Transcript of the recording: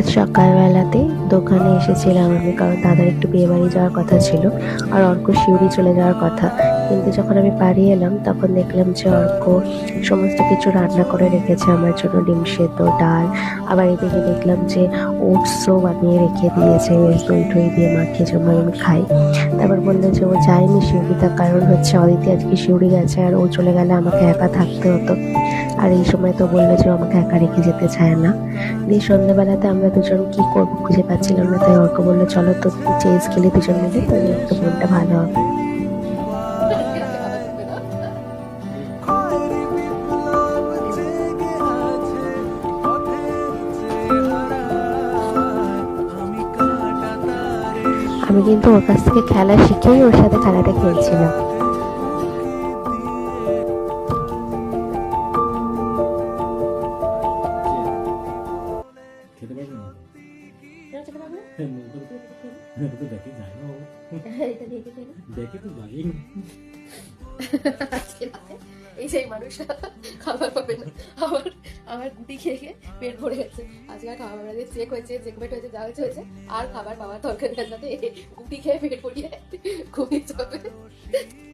আজ সকালবেলাতে দোকানে এসেছিলাম আমি, কারণ দাদার একটু বিয়ে বাড়ি যাওয়ার কথা ছিল আর অর্ক শিউরি চলে যাওয়ার কথা। কিন্তু যখন আমি বাড়ি এলাম তখন দেখলাম যে অর্ক সমস্ত কিছু রান্না করে রেখেছে আমার জন্য, ডিম সেদ্ধ, ডাল, আবার এদিকে দেখলাম যে ওটসও বানিয়ে রেখে দিয়েছে, বেশ দই টই দিয়ে মাখিয়ে জন্য আমি খাই। তারপর বললো যে ও যায়নি শিউরি, তার কারণ হচ্ছে অদিতি আজকে শিউরি গেছে আর ও চলে গেলে আমাকে একা থাকতে হতো। আর এই সময় তো বললো যে ও আমাকে একা রেখে যেতে চায় না। দিয়ে সন্ধ্যাবেলাতে আমরা দুজন কি করবো খুঁজে পাচ্ছিলাম না, তাই অর্ক বললো চলো তো চেস খেলি দুজন মিলে, তাহলে একটু মনটা ভালো হবে। আমি কিন্তু ওর কাছ থেকে খেলা শিখেই ওর সাথে খেলাটা খেলছিলাম। খেতে পারবে না? তো দেখে যায় না বাবা। দেখে তো যাই না। আজকে রাতে এই সেই মানুষটা খাবার পাবে না। আমার আমার গুটি খেয়ে খেয়ে পেট ভরে গেছে। আজকে আর খাবার পাবে চেক হয়েছে, চেকমেট হয়েছে, যা হয়েছে হয়েছে। আর খাবার পাওয়ার দরকার নেই, সাথে গুটি খেয়ে পেট ভরিয়ে ঘুমিয়ে যাবে।